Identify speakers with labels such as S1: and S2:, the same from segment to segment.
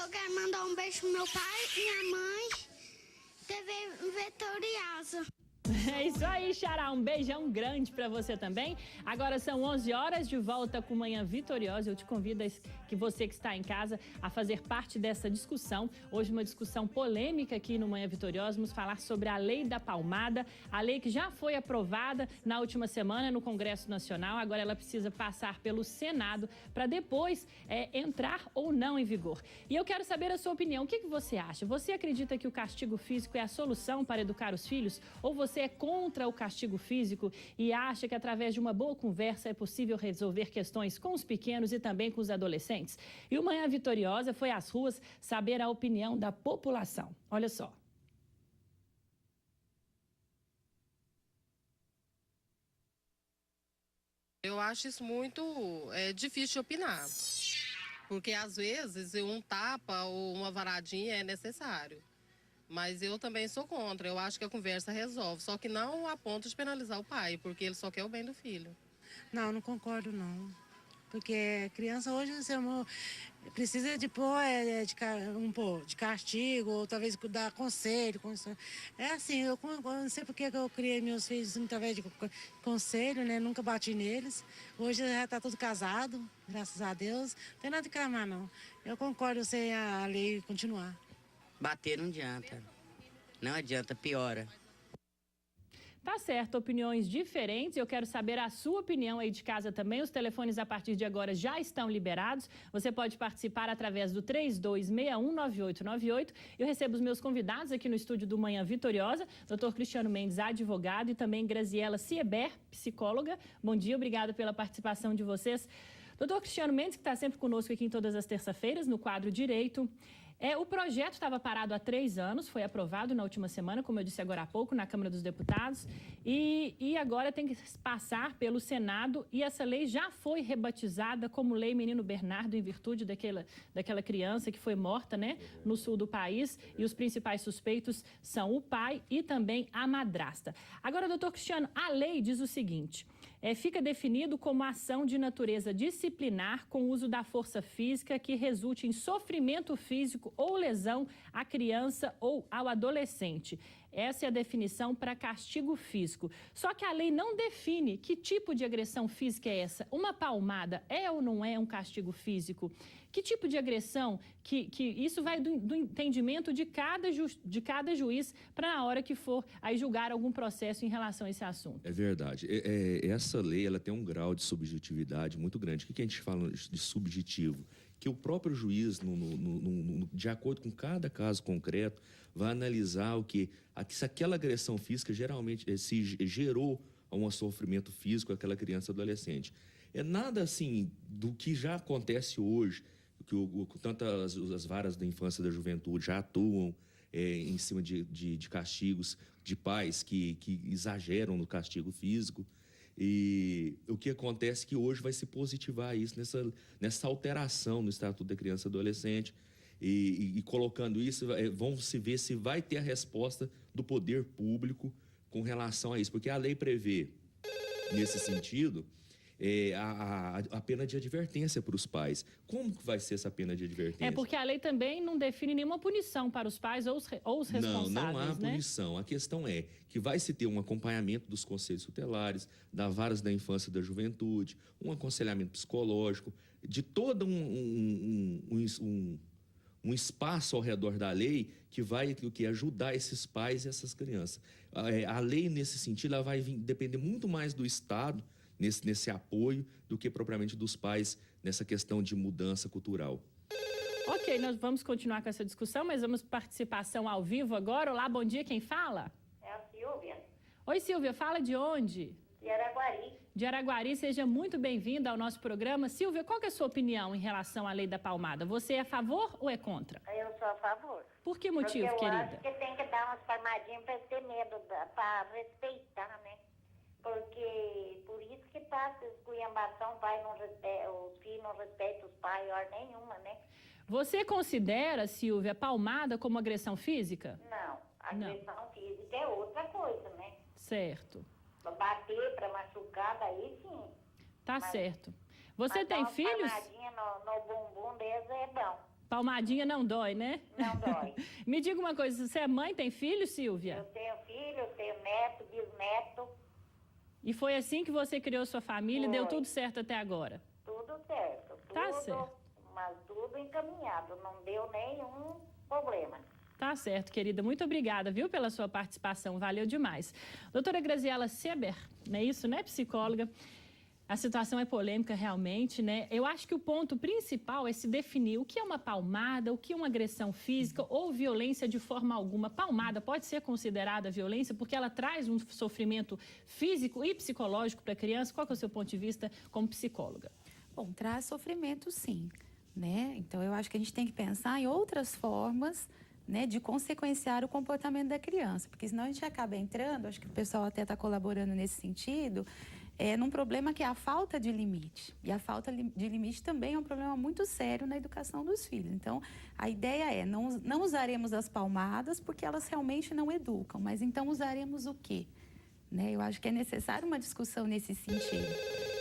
S1: eu quero mandar um beijo pro meu pai, minha mãe, TV Vitoriosa.
S2: É isso aí, Xará. Um beijão grande pra você também. Agora são 11 horas, de volta com Manhã Vitoriosa. Eu te convido que você que está em casa a fazer parte dessa discussão. Hoje uma discussão polêmica aqui no Manhã Vitoriosa. Vamos falar sobre a Lei da Palmada, a lei que já foi aprovada na última semana no Congresso Nacional. Agora ela precisa passar pelo Senado para depois entrar ou não em vigor. E eu quero saber a sua opinião. O que você acha? Você acredita que o castigo físico é a solução para educar os filhos? Ou você é contra o castigo físico e acha que através de uma boa conversa é possível resolver questões com os pequenos e também com os adolescentes? E o Manhã Vitoriosa foi às ruas saber a opinião da população. Olha só.
S3: Eu acho isso muito difícil de opinar, porque às vezes um tapa ou uma varadinha é necessário. Mas eu também sou contra, eu acho que a conversa resolve, só que não a ponto de penalizar o pai, porque ele só quer o bem do filho.
S4: Não concordo não, porque criança hoje precisa de de castigo, ou talvez dar conselho. É assim, eu não sei porque eu criei meus filhos através de conselho, né? Nunca bati neles. Hoje já está tudo casado, graças a Deus. Não tem nada de clamar não. Eu concordo sem a lei continuar.
S5: Bater não adianta. Não adianta, piora.
S2: Tá certo, opiniões diferentes. Eu quero saber a sua opinião aí de casa também. Os telefones a partir de agora já estão liberados. Você pode participar através do 32619898. Eu recebo os meus convidados aqui no estúdio do Manhã Vitoriosa, Dr. Cristiano Mendes, advogado, e também Graziela Sieber, psicóloga. Bom dia, obrigada pela participação de vocês. Dr. Cristiano Mendes, que está sempre conosco aqui em todas as terças-feiras, no quadro Direito. O projeto estava parado há 3 anos, foi aprovado na última semana, como eu disse agora há pouco, na Câmara dos Deputados, e agora tem que passar pelo Senado, e essa lei já foi rebatizada como Lei Menino Bernardo, em virtude daquela criança que foi morta, né, no sul do país, e os principais suspeitos são o pai e também a madrasta. Agora, doutor Cristiano, a lei diz o seguinte: fica definido como ação de natureza disciplinar com uso da força física que resulte em sofrimento físico ou lesão à criança ou ao adolescente. Essa é a definição para castigo físico. Só que a lei não define que tipo de agressão física é essa. Uma palmada é ou não é um castigo físico? Que tipo de agressão? Que isso vai do entendimento de cada juiz para na hora que for aí julgar algum processo em relação a esse assunto.
S6: É verdade. Essa lei ela tem um grau de subjetividade muito grande. O que a gente fala de subjetivo? Que o próprio juiz, de acordo com cada caso concreto, vai analisar se aquela agressão física geralmente se gerou um sofrimento físico àquela criança ou adolescente. É nada assim do que já acontece hoje, que tantas as varas da infância e da juventude já atuam em cima de castigos de pais que exageram no castigo físico. E o que acontece é que hoje vai se positivar isso nessa alteração no Estatuto da Criança e Adolescente, e colocando isso, vamos se ver se vai ter a resposta do poder público com relação a isso, porque a lei prevê, nesse sentido, a pena de advertência para os pais. Como que vai ser essa pena de advertência?
S2: Porque a lei também não define nenhuma punição para os pais ou os responsáveis,
S6: não há
S2: né?
S6: punição. A questão é que vai se ter um acompanhamento dos conselhos tutelares, da varas da infância e da juventude, um aconselhamento psicológico, de todo um espaço ao redor da lei que vai ajudar esses pais e essas crianças. A lei, nesse sentido, ela vai depender muito mais do Estado, nesse apoio, do que propriamente dos pais nessa questão de mudança cultural.
S2: Ok, nós vamos continuar com essa discussão, mas vamos participação ao vivo agora. Olá, bom dia, quem fala?
S7: É a Silvia.
S2: Oi, Silvia, fala de onde?
S7: De Araguari.
S2: De Araguari, seja muito bem-vinda ao nosso programa. Silvia, qual que é a sua opinião em relação à lei da palmada? Você é a favor ou é contra?
S7: Eu sou a favor.
S2: Por que motivo,
S7: porque eu
S2: querida?
S7: acho que tem que dar umas palmadinhas para ter medo, para respeitar, né? Porque por isso que tá essa esculhambação, os filhos não respeitam os pais, hora nenhuma, né?
S2: Você considera, Silvia, a palmada como agressão física?
S7: Não, agressão física é outra coisa, né?
S2: Certo.
S7: Bater para machucar, daí sim.
S2: Tá certo. Você tem filhos?
S7: Palmadinha no bumbum deles é bom.
S2: Palmadinha não dói, né?
S7: Não dói.
S2: Me diga uma coisa, você é mãe, tem filho, Silvia?
S7: Eu tenho filho, eu tenho neto, bisneto,
S2: E foi assim que você criou sua família e deu
S7: Foi.
S2: tudo certo até agora?
S7: tudo certo.
S2: Tá
S7: Tudo,
S2: certo.
S7: mas tudo encaminhado, não deu nenhum problema.
S2: Tá certo, querida. Muito obrigada, viu, pela sua participação. Valeu demais. Doutora Graziela Sieber, não é isso, né, psicóloga? A situação é polêmica realmente, né? Eu acho que o ponto principal é se definir o que é uma palmada, o que é uma agressão física ou violência de forma alguma. Palmada pode ser considerada violência porque ela traz um sofrimento físico e psicológico para a criança. Qual que é o seu ponto de vista como psicóloga?
S8: Bom, traz sofrimento sim, né? Então, eu acho que a gente tem que pensar em outras formas, né, de consequenciar o comportamento da criança, porque senão a gente acaba entrando, acho que o pessoal até está colaborando nesse sentido, num problema que é a falta de limite. E a falta de limite também é um problema muito sério na educação dos filhos. Então, a ideia é, não usaremos as palmadas porque elas realmente não educam, mas então usaremos o quê? Né? Eu acho que é necessário uma discussão nesse sentido.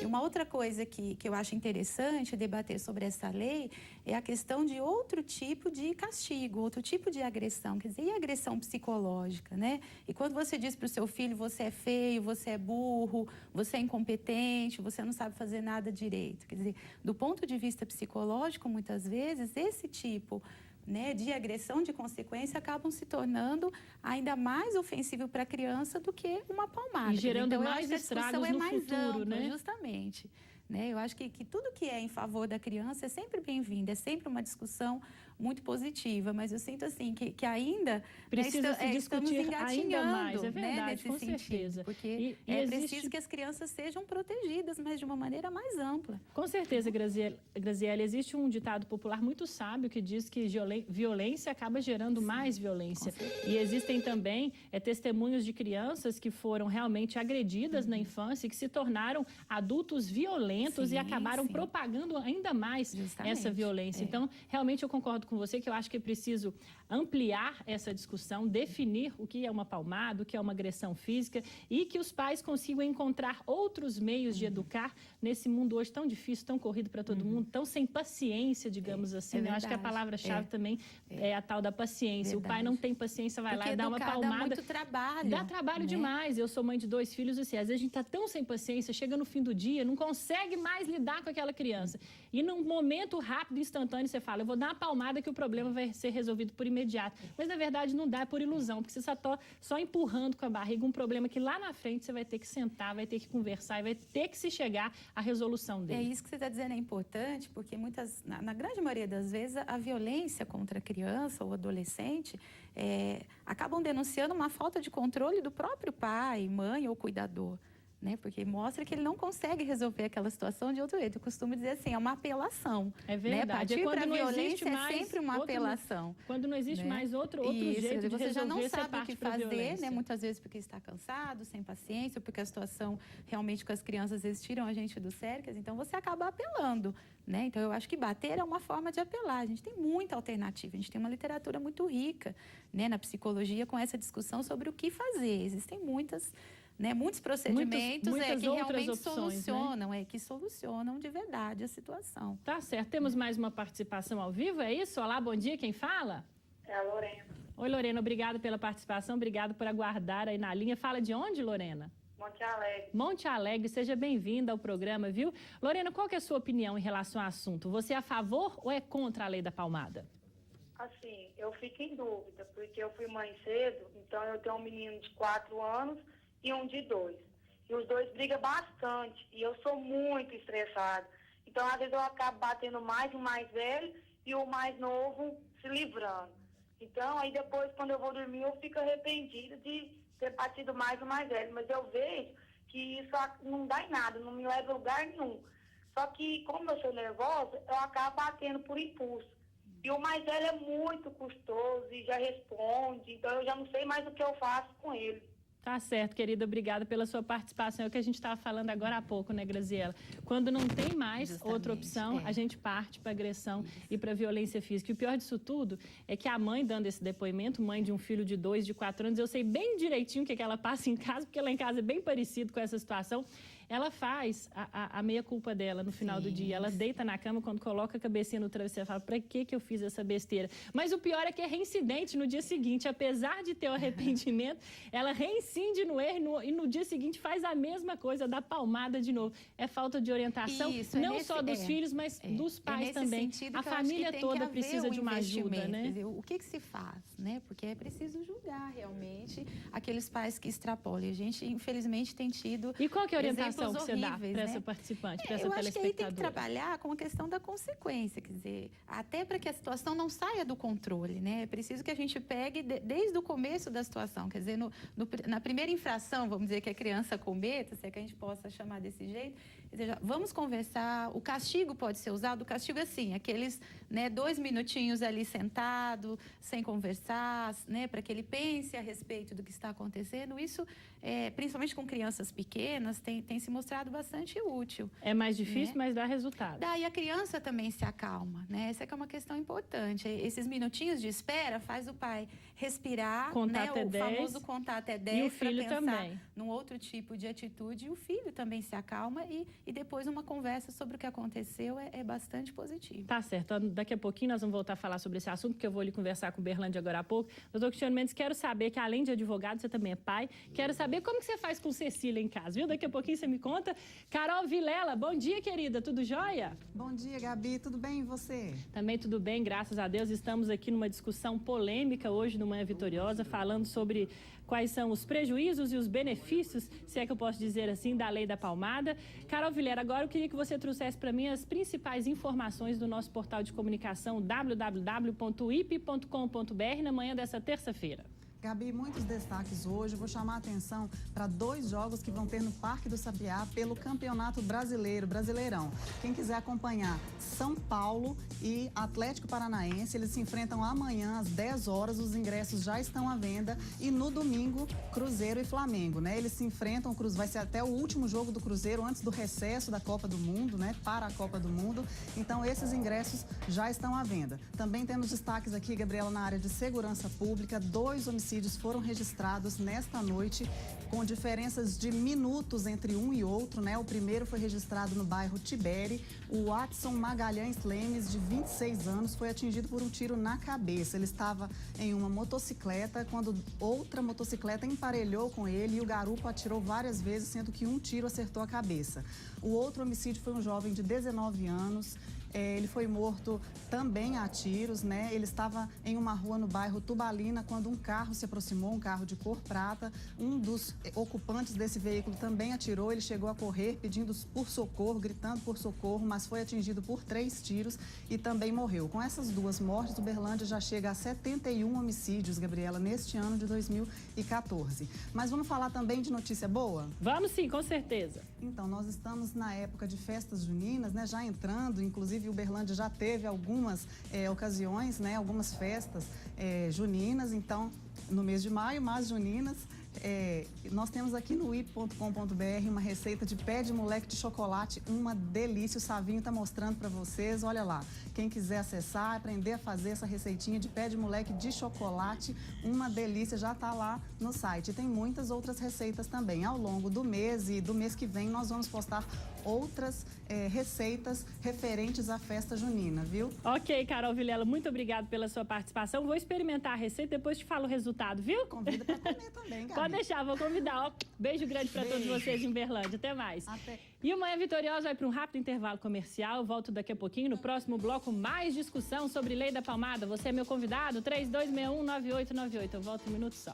S8: E uma outra coisa que eu acho interessante debater sobre essa lei é a questão de outro tipo de castigo, outro tipo de agressão, quer dizer, e a agressão psicológica, né? E quando você diz para o seu filho, você é feio, você é burro, você é incompetente, você não sabe fazer nada direito. Quer dizer, do ponto de vista psicológico, muitas vezes, esse tipo, né, de agressão de consequência acabam se tornando ainda mais ofensivo para a criança do que uma palmada.
S2: E gerando
S8: então, eu
S2: mais
S8: acho que a discussão
S2: estragos
S8: é
S2: no
S8: mais
S2: futuro,
S8: ampla,
S2: né?
S8: Justamente. Né? Eu acho que tudo que é em favor da criança é sempre bem-vindo, é sempre uma discussão muito positiva, mas eu sinto assim que ainda
S2: Precisa se
S8: estamos
S2: discutir
S8: engatinhando,
S2: ainda mais, é
S8: né,
S2: verdade,
S8: nesse
S2: com
S8: sentido,
S2: certeza.
S8: porque
S2: E
S8: é
S2: existe-
S8: preciso que as crianças sejam protegidas, mas de uma maneira mais ampla.
S2: Com certeza, Graziela, existe um ditado popular muito sábio que diz que violência acaba gerando mais violência. E existem também testemunhos de crianças que foram realmente agredidas na infância e que se tornaram adultos violentos e
S8: Sim,
S2: acabaram
S8: sim.
S2: propagando ainda mais
S8: Justamente,
S2: essa violência.
S8: é.
S2: Então, realmente eu concordo com você que eu acho que é preciso ampliar essa discussão, definir o que é uma palmada, o que é uma agressão física e que os pais consigam encontrar outros meios de educar nesse mundo hoje tão difícil, tão corrido para todo mundo, tão sem paciência, digamos assim. Eu acho que a
S8: verdade.
S2: palavra-chave também é a tal da paciência. O pai
S8: Verdade.
S2: não tem paciência, vai lá
S8: Porque
S2: e dá uma
S8: educar
S2: palmada.
S8: dá muito trabalho.
S2: Dá trabalho
S8: né?
S2: demais. Eu sou mãe de 2 filhos, assim, às vezes a gente tá tão sem paciência, chega no fim do dia, não consegue mais lidar com aquela criança. E num momento rápido, instantâneo, você fala, eu vou dar uma palmada que o problema vai ser resolvido por imediato. Mas, na verdade, não dá, é por ilusão, porque você só empurrando com a barriga um problema que lá na frente você vai ter que sentar, vai ter que conversar e vai ter que se chegar à resolução
S8: É
S2: dele.
S8: isso que você está dizendo é importante, porque na grande maioria das vezes, a violência contra a criança ou adolescente acabam denunciando uma falta de controle do próprio pai, mãe ou cuidador. Né? Porque mostra que ele não consegue resolver aquela situação de outro jeito. Eu costumo dizer assim, é uma apelação.
S2: É
S8: Né?
S2: verdade.
S8: Partir
S2: quando
S8: para a
S2: não existe
S8: violência
S2: mais
S8: é sempre uma
S2: outro-
S8: apelação.
S2: Quando não existe
S8: né?
S2: mais outro
S8: Isso,
S2: jeito de
S8: você já não
S2: resolver, você
S8: sabe o
S2: parte
S8: que
S2: pra
S8: fazer,
S2: violência.
S8: né? Muitas vezes porque está cansado, sem paciência, porque a situação realmente com as crianças às vezes tiram a gente do cercas, então você acaba apelando, né? Então eu acho que bater é uma forma de apelar. A gente tem muita alternativa, a gente tem uma literatura muito rica, né, na psicologia com essa discussão sobre o que fazer. Existem muitos procedimentos
S2: muitas
S8: que
S2: outras
S8: realmente
S2: opções, né?
S8: solucionam, que solucionam de verdade a situação.
S2: Tá certo. Temos mais uma participação ao vivo, é isso? Olá, bom dia, quem fala?
S7: É a Lorena,
S2: Oi, Lorena, obrigada pela participação, obrigado por aguardar aí na linha. Fala de onde, Lorena?
S7: Monte Alegre.
S2: Monte Alegre, seja bem-vinda ao programa, viu? Lorena, qual que é a sua opinião em relação ao assunto? Você é a favor ou é contra a lei da palmada?
S9: Assim, eu fico em dúvida, porque eu fui mãe cedo, então eu tenho um menino de 4 anos e um de 2. E os dois brigam bastante, e eu sou muito estressada. Então, às vezes, eu acabo batendo mais o mais velho e o mais novo se livrando. Então, aí depois, quando eu vou dormir, eu fico arrependida de ter batido mais o mais velho. Mas eu vejo que isso não dá em nada, não me leva a lugar nenhum. Só que, como eu sou nervosa, eu acabo batendo por impulso. E o mais velho é muito custoso e já responde, então eu já não sei mais o que eu faço com ele.
S2: Tá certo, querida, obrigada pela sua participação. É o que a gente estava falando agora há pouco, né, Graziela? Quando não tem mais
S8: Justamente,
S2: outra opção, a gente parte para agressão e para violência física. E o pior disso tudo é que a mãe dando esse depoimento, mãe de um filho de 2, de 4 anos, eu sei bem direitinho o que ela passa em casa, porque lá em casa é bem parecido com essa situação. ela faz a meia-culpa dela no final do dia. Ela deita na cama, quando coloca a cabecinha no travesseiro, fala, pra que eu fiz essa besteira? Mas o pior é que é reincidente no dia seguinte. Apesar de ter o arrependimento, ela reincide no erro e no dia seguinte faz a mesma coisa, dá palmada de novo. É falta de orientação,
S8: Isso,
S2: não só dos filhos, mas dos pais também. A família toda precisa de uma ajuda, né?
S8: Quer dizer, o que se faz, né? Porque é preciso julgar realmente aqueles pais que extrapolam. A gente, infelizmente, tem tido
S2: E qual que é a orientação que você dá para
S8: né?
S2: essa participante, para essa
S8: Eu acho que aí tem que
S2: telespectadora?
S8: trabalhar com a questão da consequência, quer dizer, até para que a situação não saia do controle, né? É preciso que a gente pegue desde o começo da situação, quer dizer, na primeira infração, vamos dizer, que a criança cometa, se é que a gente possa chamar desse jeito, quer dizer, vamos conversar, o castigo pode ser usado, o castigo assim, aqueles 2 minutinhos ali sentado, sem conversar, né, para que ele pense a respeito do que está acontecendo, isso, principalmente com crianças pequenas, tem se mostrado bastante útil.
S2: É mais difícil,
S8: né?
S2: mas dá resultado.
S8: Daí a criança também se acalma, né? Essa que é uma questão importante. Esses minutinhos de espera faz o pai respirar,
S2: Contar
S8: né?
S2: até
S8: O
S2: 10.
S8: famoso contar até 10
S2: E o filho
S8: para pensar
S2: também.
S8: num outro tipo de atitude. E o filho também se acalma e depois uma conversa sobre o que aconteceu é bastante positivo.
S2: Tá certo. Daqui a pouquinho nós vamos voltar a falar sobre esse assunto, porque eu vou ali conversar com o Berlândia agora há pouco. Doutor Cristiano Mendes, quero saber que além de advogado, você também é pai. Quero saber como que você faz com Cecília em casa, viu? Daqui a pouquinho você me conta. Carol Vilela, bom dia, querida. Tudo jóia?
S10: Bom dia, Gabi. Tudo bem e você?
S2: Também tudo bem, graças a Deus. Estamos aqui numa discussão polêmica hoje no Manhã Vitoriosa, falando sobre quais são os prejuízos e os benefícios, se é que eu posso dizer assim, da Lei da Palmada. Carol Vilela, agora eu queria que você trouxesse para mim as principais informações do nosso portal de comunicação www.ip.com.br na manhã dessa terça-feira.
S10: Gabi, muitos destaques hoje. Vou chamar a atenção para 2 jogos que vão ter no Parque do Sabiá pelo Campeonato Brasileiro, Brasileirão. Quem quiser acompanhar, São Paulo e Atlético Paranaense, eles se enfrentam amanhã às 10 horas, os ingressos já estão à venda. E no domingo, Cruzeiro e Flamengo, né? Eles se enfrentam, vai ser até o último jogo do Cruzeiro antes do recesso da Copa do Mundo, né? Para a Copa do Mundo. Então, esses ingressos já estão à venda. Também temos destaques aqui, Gabriela, na área de segurança pública. 2 homicídios foram registrados nesta noite, com diferenças de minutos entre um e outro, né? O primeiro foi registrado no bairro Tibere. O Watson Magalhães Lemes, de 26 anos, foi atingido por um tiro na cabeça. Ele estava em uma motocicleta quando outra motocicleta emparelhou com ele e o garupa atirou várias vezes, sendo que um tiro acertou a cabeça. O outro homicídio foi um jovem de 19 anos. Ele foi morto também a tiros, né? Ele estava em uma rua no bairro Tubalina quando um carro se aproximou, um carro de cor prata. Um dos ocupantes desse veículo também atirou. Ele chegou a correr pedindo por socorro, gritando por socorro, mas foi atingido por 3 tiros e também morreu. Com essas 2 mortes, Uberlândia já chega a 71 homicídios, Gabriela, neste ano de 2014. Mas vamos falar também de notícia boa?
S2: Vamos sim, com certeza.
S10: Então, nós estamos na época de festas juninas, né? Já entrando, inclusive Uberlândia já teve algumas ocasiões, né? Algumas festas juninas, então, no mês de maio, mas juninas. Nós temos aqui no ip.com.br uma receita de pé de moleque de chocolate, uma delícia. O Savinho está mostrando para vocês, olha lá. Quem quiser acessar, aprender a fazer essa receitinha de pé de moleque de chocolate, uma delícia, já está lá no site. E tem muitas outras receitas também. Ao longo do mês e do mês que vem, nós vamos postar outras receitas referentes à festa junina, viu?
S2: Ok, Carol Vilela, muito obrigada pela sua participação. Vou experimentar a receita, depois te falo o resultado, viu?
S10: Convida para comer também, Gabi.
S2: Pode deixar, vou convidar. Ó, beijo grande para todos vocês em Berlândia. Até mais.
S10: Até.
S2: E o Manhã Vitoriosa vai para um rápido intervalo comercial. Eu volto daqui a pouquinho no próximo bloco. Mais discussão sobre Lei da Palmada. Você é meu convidado, 3261-9898. Eu volto um minuto só.